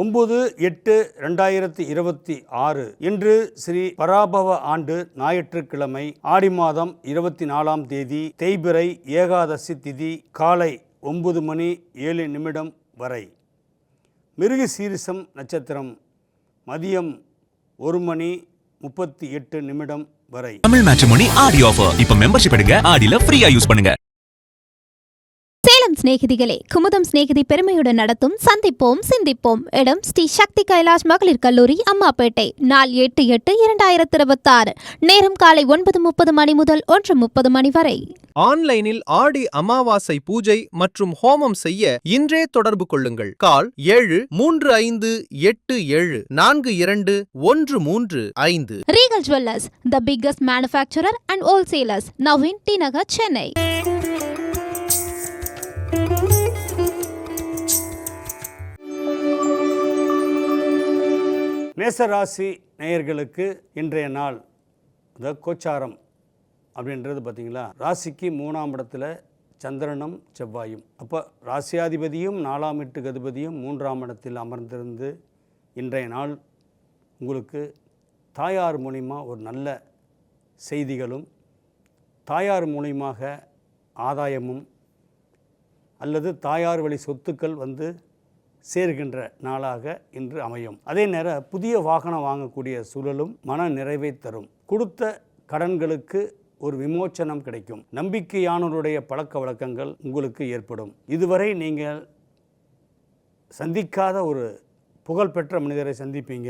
9/8/2026 இன்று ஸ்ரீ பராபவ ஆண்டு ஞாயிற்றுக்கிழமை ஆடி மாதம் 24ஆம் தேதி தேய்பிறை ஏகாதசி திதி காலை 9:07 வரை. மிருகசீரிஷம் நட்சத்திரம் மதியம் 1:38 வரை. தமிழ் மேட்ரிமோனி ஆடி ஆஃபர். இப்ப மெம்பர்ஷிப் எடுங்க, ஆடில ஃப்ரீயா யூஸ் பண்ணுங்க. சேலம் சிநேகிதிகளே, குமுதம் சிநேகிதி பெருமையுடன் நடத்தும் சந்திப்போம் சிந்திப்போம். இடம் ஸ்ரீ சக்தி கைலாஷ் மகளிர் கல்லூரி, அம்மாப்பேட்டை. நாள் 8/8/2026. நேரம் காலை 9:30 மணி முதல் 1:30 மணி வரை. ஆன்லைனில் ஆடி அமாவாசை பூஜை மற்றும் ஹோமம் செய்ய இன்றே தொடர்பு கொள்ளுங்கள். கால் 7357421335. Regal jewellers, the biggest manufacturer and wholesalers, now in T Nagar, Chennai. மேசராசி நேயர்களுக்கு இன்றைய நாள் கோச்சாரம் அப்படின்றது பார்த்தீங்களா, ராசிக்கு 3ஆம் இடத்துல சந்திரனும் செவ்வாயும். அப்போ ராசியாதிபதியும் 4ஆம் வீட்டுக்கு அதிபதியும் 3ஆம் இடத்தில் அமர்ந்திருந்து இன்றைய நாள் உங்களுக்கு தாயார் மூலிமா ஒரு நல்ல செய்திகளும் தாயார் மூலியமாக ஆதாயமும் அல்லது தாயார் வழி சொத்துக்கள் சேர்கின்ற நாளாக இன்று அமையும். அதே நேரம் புதிய வாகனம் வாங்கக்கூடிய சூழலும் மன நிறைவை தரும். கொடுத்த கடன்களுக்கு ஒரு விமோச்சனம் கிடைக்கும். நம்பிக்கையானவருடைய பழக்க வழக்கங்கள் உங்களுக்கு ஏற்படும். இதுவரை நீங்கள் சந்திக்காத ஒரு புகழ்பெற்ற மனிதரை சந்திப்பீங்க.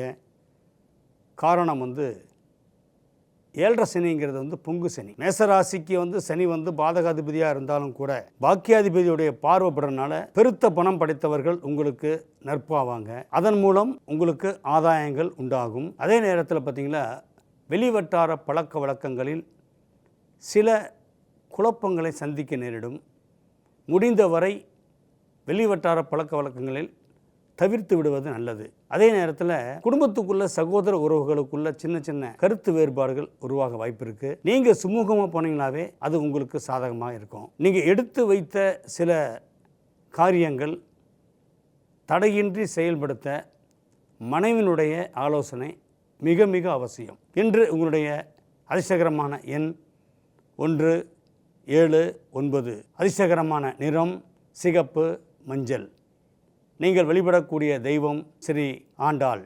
காரணம் 7.5 சனிங்கிறது பொங்கு சனி. மேசராசிக்கு சனி பாதகாதிபதியாக இருந்தாலும் கூட பாக்கியாதிபதியுடைய பார்வைப்படுறதுனால பெருத்த பணம் படைத்தவர்கள் உங்களுக்கு நட்பாவாங்க. அதன் மூலம் உங்களுக்கு ஆதாயங்கள் உண்டாகும். அதே நேரத்தில் பார்த்தீங்கன்னா வெளிவட்டார பழக்க வழக்கங்களில் சில குழப்பங்களை சந்திக்க நேரிடும். முடிந்தவரை வெளிவட்டார பழக்க வழக்கங்களில் தவிர்த்து விடுவது நல்லது. அதே நேரத்தில் குடும்பத்துக்குள்ள சகோதர உறவுகளுக்குள்ள சின்ன சின்ன கருத்து வேறுபாடுகள் உருவாக வாய்ப்பு இருக்கு. நீங்கள் சுமூகமாக போனீங்கன்னாவே அது உங்களுக்கு சாதகமாக இருக்கும். நீங்கள் எடுத்து வைத்த சில காரியங்கள் தடையின்றி செயல்படுத்த மனைவினுடைய ஆலோசனை மிக மிக அவசியம். இன்று உங்களுடைய அதிர்ஷ்டகரமான எண் 1, 7, 9. அதிர்ஷ்டகரமான நிறம் சிகப்பு, மஞ்சள். நீங்கள் வழிபடக்கூடிய தெய்வம் ஸ்ரீ ஆண்டாள்.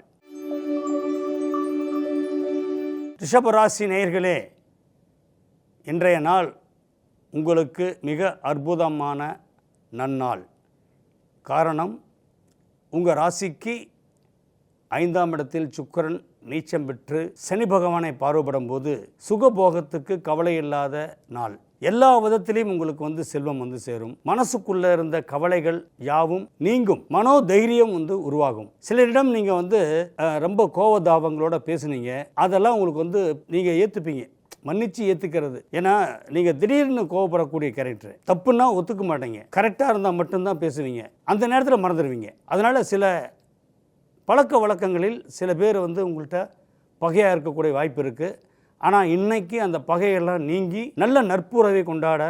ரிஷபராசி நேயர்களே, இன்றைய நாள் உங்களுக்கு மிக அற்புதமான நன்னாள். காரணம், உங்கள் ராசிக்கு 5ஆம் இடத்தில் சுக்கிரன் நீச்சம் பெற்று சனி பகவானை பார்வைப்படும் போது சுகபோகத்துக்கு கவலை இல்லாத நாள். எல்லா விதத்திலையும் உங்களுக்கு செல்வம் சேரும். மனசுக்குள்ள இருந்த கவலைகள் யாவும் நீங்கும். மனோதைரியம் உருவாகும். சிலரிடம் நீங்கள் ரொம்ப கோவதாபங்களோட பேசுனீங்க, அதெல்லாம் உங்களுக்கு நீங்கள் ஏற்றுப்பீங்க, மன்னிச்சு ஏற்றுக்கிறது. ஏன்னா நீங்கள் திடீர்னு கோவப்படக்கூடிய கேரக்டர். தப்புன்னா ஒத்துக்க மாட்டீங்க, கரெக்டாக இருந்தால் மட்டும்தான் பேசுவீங்க, அந்த நேரத்தில் மறந்துடுவீங்க. அதனால் சில பழக்க வழக்கங்களில் சில பேர் உங்கள்கிட்ட பகையாக இருக்கக்கூடிய வாய்ப்பு இருக்குது. ஆனால் இன்னைக்கு அந்த பகையெல்லாம் நீங்கி நல்ல நட்புறவை கொண்டாட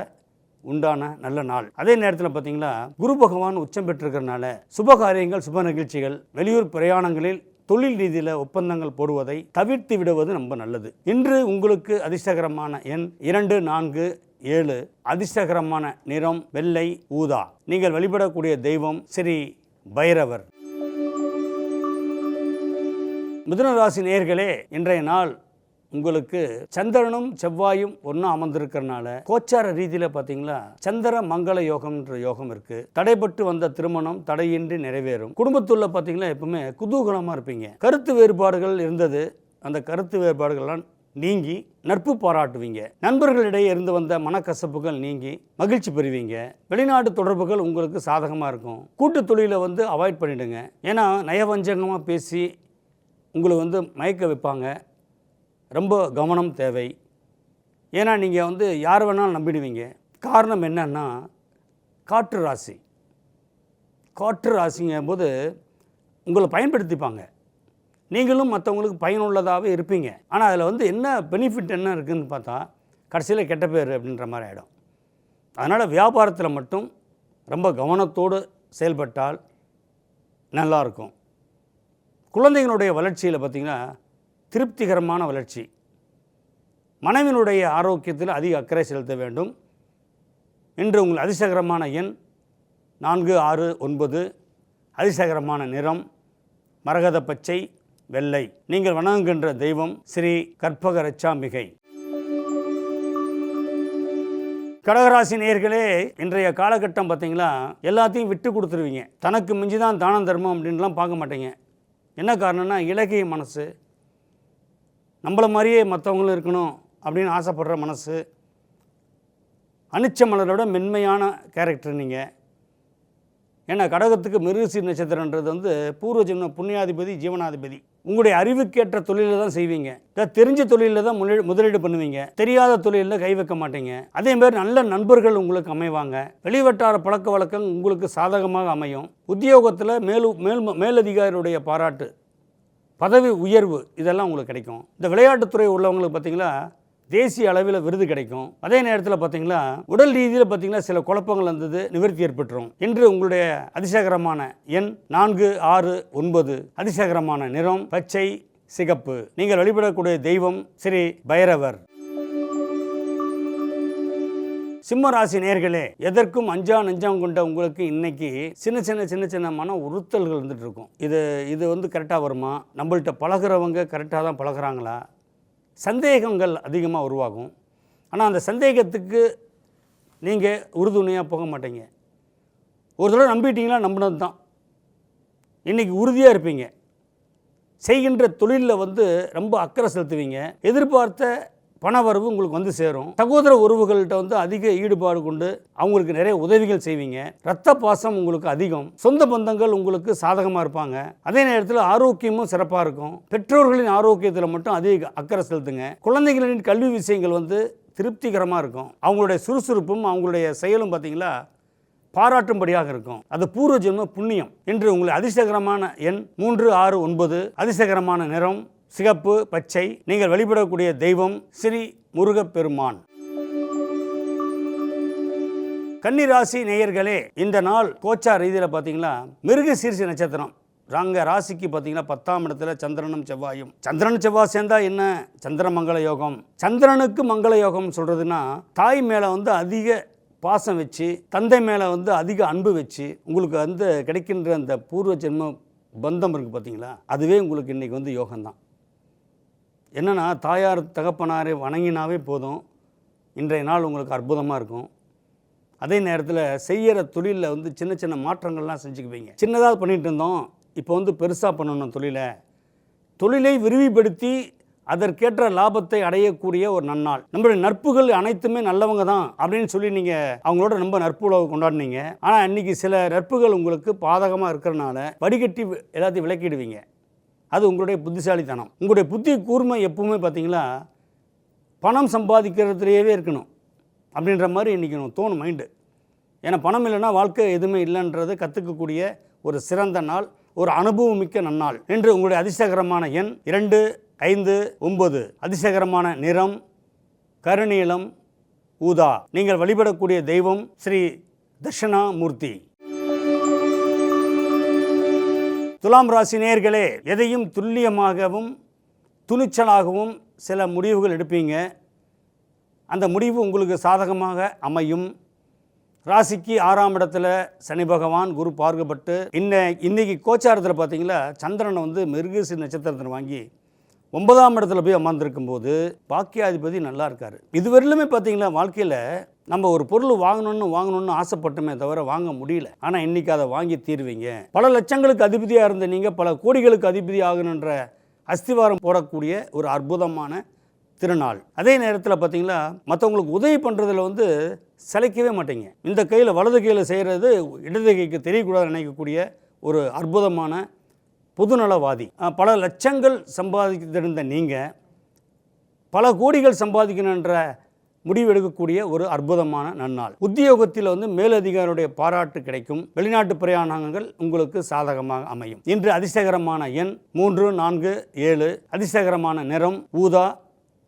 உண்டான நல்ல நாள். அதே நேரத்தில் பார்த்தீங்கன்னா குரு பகவான் உச்சம் பெற்றிருக்கிறனால சுபகாரியங்கள், சுப நிகழ்ச்சிகள், வெளியூர் பிரயாணங்களில் தொழில் ரீதியில் ஒப்பந்தங்கள் போடுவதை தவிர்த்து விடுவது ரொம்ப நல்லது. இன்று உங்களுக்கு அதிர்ஷ்டகரமான எண் 2, 4, 7. அதிர்ஷ்டகரமான நிறம் வெள்ளை, ஊதா. நீங்கள் வழிபடக்கூடிய தெய்வம் ஸ்ரீ பைரவர். மிதுன ராசி நேயர்களே, இன்றைய நாள் உங்களுக்கு சந்திரனும் செவ்வாயும் ஒன்றா அமர்ந்திருக்கிறனால கோச்சார ரீதியில் பார்த்தீங்களா சந்திர மங்கள யோகம்ன்ற யோகம் இருக்குது. தடைபட்டு வந்த திருமணம் தடையின்றி நிறைவேறும். குடும்பத்துள்ள பார்த்தீங்களா எப்பவுமே குதூகலமாக இருப்பீங்க. கருத்து வேறுபாடுகள் இருந்தது, அந்த கருத்து வேறுபாடுகள்லாம் நீங்கி நட்பு பாராட்டுவீங்க. நண்பர்களிடையே இருந்து வந்த மனக்கசப்புகள் நீங்கி மகிழ்ச்சி பெறுவீங்க. வெளிநாட்டு தொடர்புகள் உங்களுக்கு சாதகமாக இருக்கும். கூட்டு தொழிலை அவாய்ட் பண்ணிடுங்க. ஏன்னா நயவஞ்சகமாக பேசி உங்களை மயக்க வைப்பாங்க. ரொம்ப கவனம் தேவை. ஏன்னா நீங்கள் யார் வேணாலும் நம்பிடுவீங்க. காரணம் என்னன்னா காற்று ராசி. காற்று ராசிங்கும் போது உங்களை பயன்படுத்திப்பாங்க. நீங்களும் மற்றவங்களுக்கு பயனுள்ளதாகவே இருப்பீங்க. ஆனால் அதில் என்ன பெனிஃபிட் என்ன இருக்குதுன்னு பார்த்தா கடைசியில் கெட்ட பேர் அப்படின்ற மாதிரி ஆகிடும். அதனால் வியாபாரத்தில் மட்டும் ரொம்ப கவனத்தோடு செயல்பட்டால் நல்லாயிருக்கும். குழந்தைகளுடைய வளர்ச்சியில் பார்த்திங்கன்னா திருப்திகரமான வளர்ச்சி. மனைவினுடைய ஆரோக்கியத்தில் அதிக அக்கறை செலுத்த வேண்டும். இன்று உங்கள் அதிர்ஷ்டகரமான எண் 4, 6, 9. அதிர்ஷ்டகரமான நிறம் மரகத பச்சை, வெள்ளை. நீங்கள் வணங்குகின்ற தெய்வம் ஸ்ரீ கற்பக ரட்சாம்பிகை. கடகராசி நேயர்களே, இன்றைய காலகட்டம் பார்த்திங்களா எல்லாத்தையும் விட்டு கொடுத்துருவீங்க. தனக்கு மிஞ்சி தான் தானம் தர்மம் அப்படின்லாம் பார்க்க மாட்டீங்க. என்ன காரணம்னா இலகிய மனசு, நம்மளை மாதிரியே மற்றவங்களும் இருக்கணும் அப்படின்னு ஆசைப்படுற மனசு, அனிச்ச மலரோட மென்மையான கேரக்டர் நீங்கள். ஏன்னா கடகத்துக்கு மிருகசீர் நட்சத்திரன்றது பூர்வ ஜென்ம புண்ணியாதிபதி, ஜீவனாதிபதி. உங்களுடைய அறிவுக்கேற்ற தொழிலில் தான் செய்வீங்க. தெரிஞ்ச தொழிலில் தான் முதலீடு பண்ணுவீங்க. தெரியாத தொழிலில் கை வைக்க மாட்டீங்க. அதேமாதிரி நல்ல நண்பர்கள் உங்களுக்கு அமைவாங்க. வெளிவட்டார பழக்க வழக்கம் உங்களுக்கு சாதகமாக அமையும். உத்தியோகத்தில் மேலதிகாரியுடைய பாராட்டு, பதவி உயர்வு இதெல்லாம் உங்களுக்கு கிடைக்கும். இந்த விளையாட்டுத்துறை உள்ளவங்களுக்கு பார்த்திங்களா தேசிய அளவில் விருது கிடைக்கும். அதே நேரத்தில் பார்த்திங்களா உடல் ரீதியில் பார்த்திங்கன்னா சில குழப்பங்கள் வந்தது நிவர்த்தி ஏற்பட்டுரும். இன்று உங்களுடைய அதிர்ஷ்டகரமான எண் 4, 6, 9. அதிர்ஷ்டகரமான நிறம் பச்சை, சிகப்பு. நீங்கள் வழிபடக்கூடிய தெய்வம் ஸ்ரீ பைரவர். சிம்ம ராசி நேயர்களே, எதற்கும் அஞ்சா நெஞ்சம் கொண்ட உங்களுக்கு இன்னைக்கு சின்ன சின்ன மன உறுத்தல்கள் வந்துட்டு இருக்கும். இது கரெக்டாக வருமா, நம்மள்கிட்ட பழகிறவங்க கரெக்டாக தான் பழகிறாங்களா, சந்தேகங்கள் அதிகமாக உருவாகும். ஆனால் அந்த சந்தேகத்துக்கு நீங்கள் உறுதுணையாக போக மாட்டீங்க. ஒரு தடவை நம்பிட்டீங்களா நம்பினது தான். இன்றைக்கி உறுதியாக இருப்பீங்க. செய்கின்ற தொழிலில் ரொம்ப அக்கறை செலுத்துவீங்க. எதிர்பார்த்த பணவரவு உங்களுக்கு சேரும். சகோதர உறவுகள்கிட்ட அதிக ஈடுபாடு கொண்டு அவங்களுக்கு நிறைய உதவிகள் செய்வீங்க. இரத்த பாசம் உங்களுக்கு அதிகம். சொந்த பந்தங்கள் உங்களுக்கு சாதகமாக இருப்பாங்க. அதே நேரத்தில் ஆரோக்கியமும் சிறப்பாக இருக்கும். பெற்றோர்களின் ஆரோக்கியத்தில் மட்டும் அதிக அக்கறை செலுத்துங்க. குழந்தைகளின் கல்வி விஷயங்கள் திருப்திகரமாக இருக்கும். அவங்களுடைய சுறுசுறுப்பும் அவங்களுடைய செயலும் பார்த்தீங்களா பாராட்டும்படியாக இருக்கும். அது பூர்வ ஜென்ம புண்ணியம். இன்று உங்களை அதிர்ஷ்டகரமான எண் 3, 6, 9. அதிர்ஷ்டகரமான நிறம் சிகப்பு, பச்சை. நீங்கள் வழிபடக்கூடிய தெய்வம் ஸ்ரீ முருகப்பெருமான். கன்னிராசி நேயர்களே, இந்த நாள் கோச்சார் ரீதியில் பார்த்தீங்கன்னா மிருகசீரிஷ நட்சத்திரம். ராசிக்கு பார்த்தீங்கன்னா 10ஆம் இடத்துல சந்திரனும் செவ்வாயும். சந்திரன் செவ்வாய் சேர்ந்தா என்ன சந்திர மங்கள யோகம். சந்திரனுக்கு மங்கள யோகம் சொல்கிறதுனா தாய் மேலே அதிக பாசம் வச்சு, தந்தை மேலே அதிக அன்பு வச்சு உங்களுக்கு கிடைக்கின்ற அந்த பூர்வ ஜென்ம பந்தம் இருக்குது பார்த்தீங்களா, அதுவே உங்களுக்கு இன்றைக்கி யோகம்தான். என்னென்னா தாயார் தகப்பனாரை வணங்கினாவே போதும், இன்றைய நாள் உங்களுக்கு அற்புதமாக இருக்கும். அதே நேரத்தில் செய்கிற தொழிலில் சின்ன மாற்றங்கள்லாம் செஞ்சுக்குவீங்க. சின்னதாக பண்ணிகிட்டு இருந்தோம், இப்போ பெருசாக பண்ணணும். தொழிலை விரிவுபடுத்தி அதற்கேற்ற லாபத்தை அடையக்கூடிய ஒரு நன்னாள். நம்மளுடைய நட்புகள் அனைத்துமே நல்லவங்க தான் அப்படின்னு சொல்லி நீங்கள் அவங்களோட ரொம்ப நட்புறவு கொண்டாடினீங்க. ஆனால் இன்றைக்கி சில நட்புகள் உங்களுக்கு பாதகமாக இருக்கிறனால வடிகட்டி எல்லாத்தையும் விளக்கிடுவீங்க. அது உங்களுடைய புத்திசாலித்தனம். உங்களுடைய புத்தி கூர்மை எப்பவுமே பார்த்தீங்களா பணம் சம்பாதிக்கிறதுலேயே இருக்கணும் அப்படின்ற மாதிரி இன்றைக்கி தோணும் மைண்டு. ஏன்னா பணம் இல்லைன்னா வாழ்க்கை எதுவுமே இல்லைன்றதை கற்றுக்கக்கூடிய ஒரு சிறந்த நாள், ஒரு அனுபவம் மிக்க நன்னாள். இன்று உங்களுடைய அதிர்ஷ்டகரமான எண் 2, 5, 9. அதிர்ஷ்டகரமான நிறம் கருநீலம், ஊதா. நீங்கள் வழிபடக்கூடிய தெய்வம் ஸ்ரீ தட்சிணாமூர்த்தி. துலாம் ராசி நேயர்களே, எதையும் துல்லியமாகவும் துணிச்சலாகவும் சில முடிவுகள் எடுப்பீங்க. அந்த முடிவு உங்களுக்கு சாதகமாக அமையும். ராசிக்கு 6ஆம் இடத்துல சனி பகவான் குரு பார்க்கப்பட்டு இன்னைக்கு கோச்சாரத்தில் பார்த்தீங்களா சந்திரனை மிருகசீரிஷ நட்சத்திரத்தில் வாங்கி 9ஆம் இடத்துல போய் அமர்ந்திருக்கும் போது பாக்கியாதிபதி நல்லா இருக்கார். இதுவரையிலுமே பார்த்தீங்களா வாழ்க்கையில் நம்ம ஒரு பொருள் வாங்கணும்னு ஆசைப்பட்டுமே தவிர வாங்க முடியல. ஆனால் இன்றைக்கி அதை வாங்கி தீர்வீங்க. பல லட்சங்களுக்கு அதிபதியாக இருந்த நீங்கள் பல கோடிகளுக்கு அதிபதி ஆகணுன்ற அஸ்திவாரம் போடக்கூடிய ஒரு அற்புதமான திருநாள். அதே நேரத்தில் பார்த்தீங்களா மற்றவங்களுக்கு உதவி பண்ணுறதுல சளைக்கவே மாட்டீங்க. இந்த கையில் வலது கையில் செய்கிறது இடது கைக்கு தெரியக்கூடாது நினைக்கக்கூடிய ஒரு அற்புதமான பொதுநலவாதி. பல லட்சங்கள் சம்பாதித்திருந்த நீங்கள் பல கோடிகள் சம்பாதிக்கணுன்ற முடிவு எடுக்கக்கூடிய ஒரு அற்புதமான நன்னாள். உத்தியோகத்தில் மேலதிகாரியுடைய பாராட்டு கிடைக்கும். வெளிநாட்டு பிரயாணங்கள் உங்களுக்கு சாதகமாக அமையும். இன்று அதிர்ஷ்டகரமான எண் 3, 4, 7. அதிர்ஷ்டகரமான நிறம் ஊதா,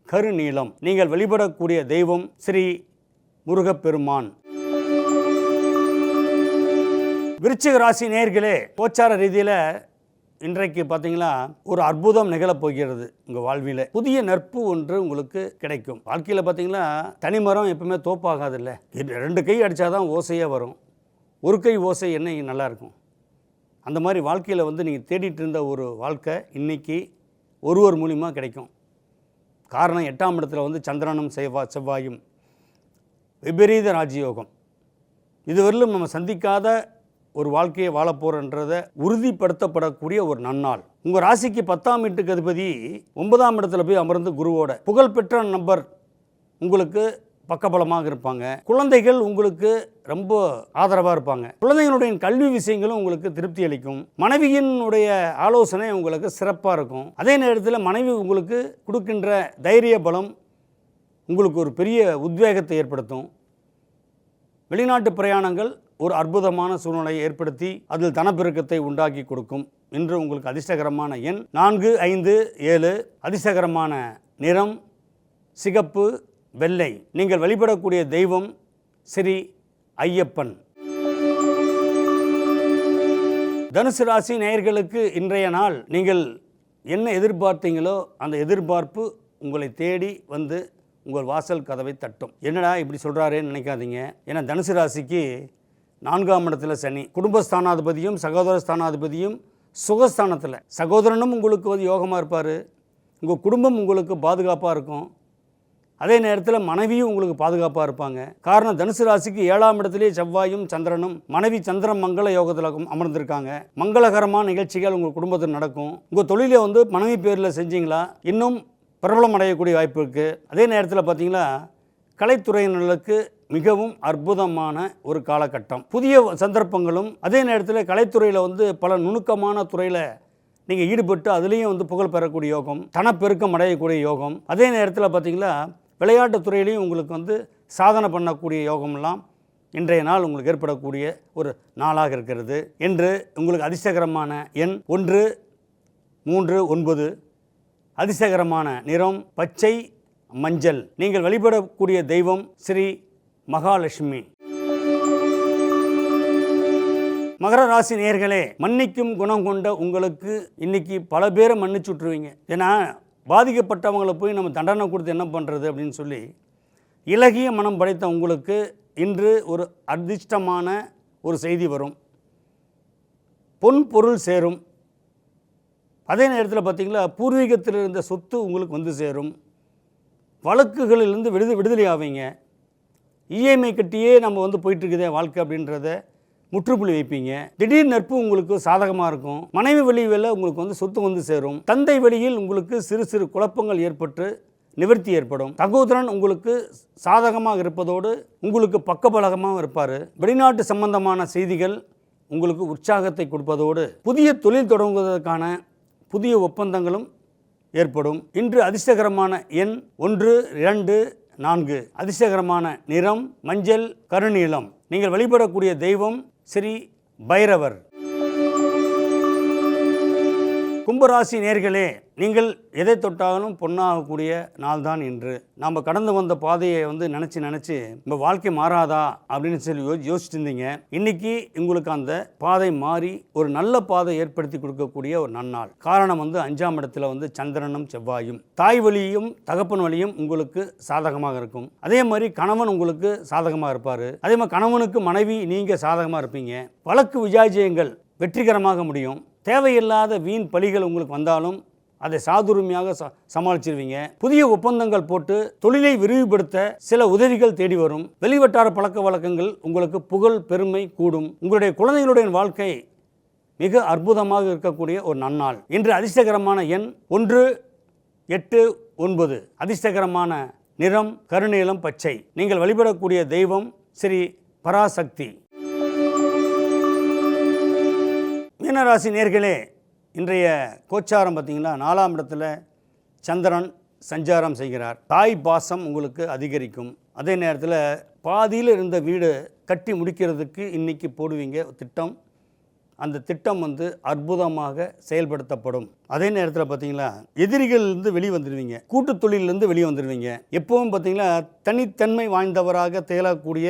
கருநீலம். நீங்கள் வழிபடக்கூடிய தெய்வம் ஸ்ரீ முருகப்பெருமான். விருச்சிக ராசி நேயர்களே, கோச்சார ரீதியில் இன்றைக்கு பார்த்தீங்களா ஒரு அற்புதம் நிகழப் போகிறது உங்கள் வாழ்வில். புதிய நட்பு ஒன்று உங்களுக்கு கிடைக்கும். வாழ்க்கையில் பார்த்தீங்களா தனிமரம் எப்பவுமே தோப்பாகாது இல்லை, 2 கை அடித்தாதான் ஓசையாக வரும். ஒரு கை ஓசை என்ன நல்லாயிருக்கும். அந்த மாதிரி வாழ்க்கையில் வந்து நீங்கள் தேடிட்டு இருந்த ஒரு வாழ்க்கை இன்றைக்கி ஒருவர் மூலிமா கிடைக்கும். காரணம் 8ஆம் இடத்துல வந்து சந்திரனும் செவ்வாயும் விபரீத ராஜயோகம். இதுவரையிலும் நம்ம சந்திக்காத ஒரு வாழ்க்கையை வாழப்போகிறன்றதை உறுதிப்படுத்தப்படக்கூடிய ஒரு நன்னாள். உங்கள் ராசிக்கு 10ஆம் வீட்டுக்கு அதிபதி 9ஆம் இடத்துல போய் அமர்ந்து குருவோட புகழ்பெற்ற நபர் உங்களுக்கு பக்கபலமாக இருப்பாங்க. குழந்தைகள் உங்களுக்கு ரொம்ப ஆதரவாக இருப்பாங்க. குழந்தைகளுடைய கல்வி விஷயங்களும் உங்களுக்கு திருப்தி அளிக்கும். மனைவியினுடைய ஆலோசனை உங்களுக்கு சிறப்பாக இருக்கும். அதே நேரத்தில் மனைவி உங்களுக்கு கொடுக்கின்ற தைரிய பலம் உங்களுக்கு ஒரு பெரிய உத்வேகத்தை ஏற்படுத்தும். வெளிநாட்டு பிரயாணங்கள் ஒரு அற்புதமான சூழ்நிலையை ஏற்படுத்தி அதில் தனப்பெருக்கத்தை உண்டாக்கி கொடுக்கும். இன்று உங்களுக்கு அதிர்ஷ்டகரமான எண் 4, 5, 7. அதிர்ஷ்டகரமான நிறம் சிகப்பு, வெள்ளை. நீங்கள் வழிபடக்கூடிய தெய்வம் ஸ்ரீ ஐயப்பன். தனுசு ராசி நேயர்களுக்கு இன்றைய நாள் நீங்கள் என்ன எதிர்பார்த்தீங்களோ அந்த எதிர்பார்ப்பு உங்களை தேடி வந்து உங்கள் வாசல் கதவை தட்டும். என்னடா இப்படி சொல்கிறாரேன்னு நினைக்காதீங்க. ஏன்னா தனுசு ராசிக்கு 4ஆம் இடத்துல சனி, குடும்பஸ்தானாதிபதியும் சகோதர ஸ்தானாதிபதியும் சுகஸ்தானத்தில். சகோதரனும் உங்களுக்கு வந்து யோகமாக இருப்பார். உங்கள் குடும்பம் உங்களுக்கு பாதுகாப்பாக இருக்கும். அதே நேரத்தில் மனைவியும் உங்களுக்கு பாதுகாப்பாக இருப்பாங்க. காரணம் தனுசு ராசிக்கு 7ஆம் இடத்துலேயே செவ்வாயும் சந்திரனும் மனைவி சந்திரன் மங்கள யோகத்தில் அமர்ந்திருக்காங்க. மங்களகரமான நிகழ்ச்சிகள் உங்கள் குடும்பத்தில் நடக்கும். உங்கள் தொழிலை வந்து மனைவி பேரில் செஞ்சீங்களா இன்னும் பிரபலம் அடையக்கூடிய வாய்ப்பு இருக்குது. அதே நேரத்தில் பார்த்தீங்களா கலைத்துறையினர்களுக்கு மிகவும் அற்புதமான ஒரு காலகட்டம். புதிய சந்தர்ப்பங்களும் அதே நேரத்தில் கலைத்துறையில் வந்து பல நுணுக்கமான துறையில் நீங்கள் ஈடுபட்டு அதுலேயும் வந்து புகழ் பெறக்கூடிய யோகம், தனப்பெருக்கம் அடையக்கூடிய யோகம். அதே நேரத்தில் பார்த்தீங்களா விளையாட்டுத் துறையிலையும் உங்களுக்கு வந்து சாதனை பண்ணக்கூடிய யோகமெல்லாம் இன்றைய நாள் உங்களுக்கு ஏற்படக்கூடிய ஒரு நாளாக இருக்கிறது. என்று உங்களுக்கு அதிர்ஷ்டகரமான எண் 1, 3, 9. அதிர்ஷ்டகரமான நிறம் பச்சை, மஞ்சள். நீங்கள் வழிபடக்கூடிய தெய்வம் ஸ்ரீ மகாலட்சுமி. மகர ராசி நேயர்களே, மன்னிக்கும் குணம் கொண்ட உங்களுக்கு இன்னைக்கு பல பேரை மன்னிச்சு விட்ருவீங்க. ஏன்னா பாதிக்கப்பட்டவங்களை போய் நம்ம தண்டனை கொடுத்து என்ன பண்ணுறது அப்படின்னு சொல்லி இலகிய மனம் படைத்த உங்களுக்கு இன்று ஒரு அதிர்ஷ்டமான ஒரு செய்தி வரும். பொன் பொருள் சேரும். அதே நேரத்தில் பார்த்திங்களா பூர்வீகத்தில் இருந்த சொத்து உங்களுக்கு வந்து சேரும். வழக்குகளிலிருந்து விடுதலை ஆவீங்க. இஎம்ஐ கட்டியே நம்ம வந்து போயிட்டுருக்குதே வாழ்க்கை அப்படின்றத முற்றுப்புள்ளி வைப்பீங்க. திடீர் நட்பு உங்களுக்கு சாதகமாக இருக்கும். மனைவி வழியில் உங்களுக்கு வந்து சொத்து வந்து சேரும். தந்தை வழியில் உங்களுக்கு சிறு சிறு குழப்பங்கள் ஏற்பட்டு நிவர்த்தி ஏற்படும். சகோதரன் உங்களுக்கு சாதகமாக இருப்பதோடு உங்களுக்கு பக்கபலகமாக இருப்பார். வெளிநாட்டு சம்பந்தமான செய்திகள் உங்களுக்கு உற்சாகத்தை கொடுப்பதோடு புதிய தொழில் தொடங்குவதற்கான புதிய ஒப்பந்தங்களும் ஏற்படும். இன்று அதிர்ஷ்டகரமான எண் 1, 2, 4. அதிர்ஷ்டகரமான நிறம் மஞ்சள், கருநீலம். நீங்கள் வழிபடக்கூடிய தெய்வம் ஸ்ரீ பைரவர். கும்பராசி நேர்களே, நீங்கள் எதை தொட்டாலும் பொன்னாகக்கூடிய நாள் தான் இன்று. நாம் கடந்து வந்த பாதையை வந்து நினச்சி நம்ம வாழ்க்கை மாறாதா அப்படின்னு சொல்லி யோசிச்சுட்டு இருந்தீங்க. இன்னைக்கு உங்களுக்கு அந்த பாதை மாறி ஒரு நல்ல பாதை ஏற்படுத்தி கொடுக்கக்கூடிய ஒரு நன்னாள். காரணம் வந்து 5ஆம் இடத்துல வந்து சந்திரனும் செவ்வாயும். தாய் வழியும் தகப்பன் வழியும் உங்களுக்கு சாதகமாக இருக்கும். அதே மாதிரி கணவன் உங்களுக்கு சாதகமாக இருப்பார். அதே மாதிரி கணவனுக்கு மனைவி நீங்கள் சாதகமாக இருப்பீங்க. வழக்கு விஜயங்கள் வெற்றிகரமாக முடியும். தேவையில்லாத வீண் பலிகள் உங்களுக்கு வந்தாலும் அதை சாதுரியமாக சமாளிச்சிருவீங்க. புதிய ஒப்பந்தங்கள் போட்டு தொழிலை விரிவுபடுத்த சில உதவிகள் தேடி வரும். வெளிவட்டார பழக்க வழக்கங்கள் உங்களுக்கு புகழ் பெருமை கூடும். உங்களுடைய குழந்தைகளுடைய வாழ்க்கை மிக அற்புதமாக இருக்கக்கூடிய ஒரு நன்னாள். இன்று அதிர்ஷ்டகரமான எண் 1, 8, 9. அதிர்ஷ்டகரமான நிறம் கருநீலம், பச்சை. நீங்கள் வழிபடக்கூடிய தெய்வம் ஸ்ரீ பராசக்தி. மீனராசி நேர்களே, இன்றைய கோச்சாரம் பார்த்திங்கன்னா 4ஆம் இடத்துல சந்திரன் சஞ்சாரம் செய்கிறார். தாய் பாசம் உங்களுக்கு அதிகரிக்கும். அதே நேரத்தில் பாதியில் இருந்த வீடு கட்டி முடிக்கிறதுக்கு இன்றைக்கி போடுவீங்க திட்டம். அந்த திட்டம் வந்து அற்புதமாக செயல்படுத்தப்படும். அதே நேரத்தில் பார்த்தீங்களா எதிரிகள்லேருந்து வெளியே வந்துடுவீங்க. கூட்டு தொழிலிருந்து வெளியே வந்துடுவீங்க. எப்பவும் பார்த்தீங்கன்னா தனித்தன்மை வாய்ந்தவராக திகழக்கூடிய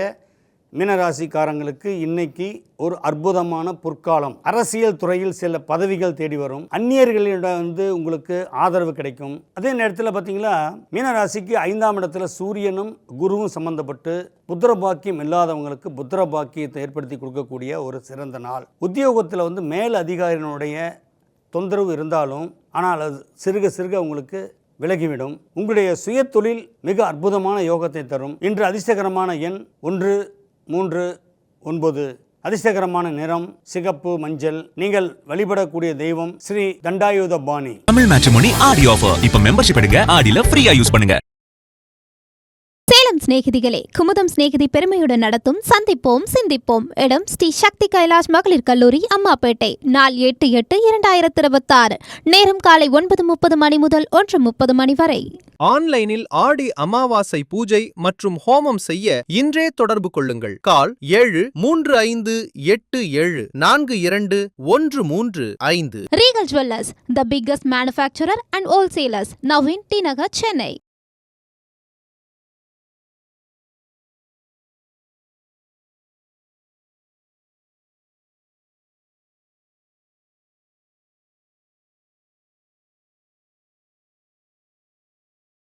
மீனராசிக்காரங்களுக்கு இன்னைக்கு ஒரு அற்புதமான பொற்காலம். அரசியல் துறையில் சில பதவிகள் தேடி வரும். அந்நியர்களிடம் உங்களுக்கு ஆதரவு கிடைக்கும். அதே நேரத்தில் பார்த்தீங்களா, மீனராசிக்கு 5ஆம் இடத்துல சூரியனும் குருவும் சம்பந்தப்பட்டு புத்திர பாக்கியம் இல்லாதவங்களுக்கு புத்திர பாக்கியத்தை ஏற்படுத்தி கொடுக்கக்கூடிய ஒரு சிறந்த நாள். உத்தியோகத்தில் மேல் அதிகாரியினுடைய தொந்தரவு இருந்தாலும் ஆனால் அது சிறுக சிறுக உங்களுக்கு விலகிவிடும். உங்களுடைய சுய தொழில் மிக அற்புதமான யோகத்தை தரும். இன்று அதிர்ஷ்டகரமான எண் 1, 3, 9. அதிர்ஷ்டகரமான நிறம் சிகப்பு, மஞ்சள். நீங்கள் வழிபடக்கூடிய தெய்வம் ஸ்ரீ தண்டாயுதபாணி. தமிழ் மேட்ரிமோனி ஆடி ஆஃபர். இப்ப மெம்பர்ஷிப் எடுங்க, ஆடியில ஃப்ரீயா யூஸ் பண்ணுங்க. சேலம் சிநேகிதிகளே, குமுதம் சிநேகிதி பெருமையுடன் நடத்தும் சந்திப்போம் சிந்திப்போம். இடம் ஸ்ரீ சக்தி கைலாஷ் மகளிர் கல்லூரி, அம்மாப்பேட்டை. நாள் 8/8/2026. நேரம் காலை 9:30 மணி முதல் 1:30 மணி வரை. ஆன்லைனில் ஆடி அமாவாசை பூஜை மற்றும் ஹோமம் செய்ய இன்றே தொடர்பு கொள்ளுங்கள். கால் 7357421335. Regal Jewellers, the biggest manufacturer and wholesalers, now in T Nagar, Chennai.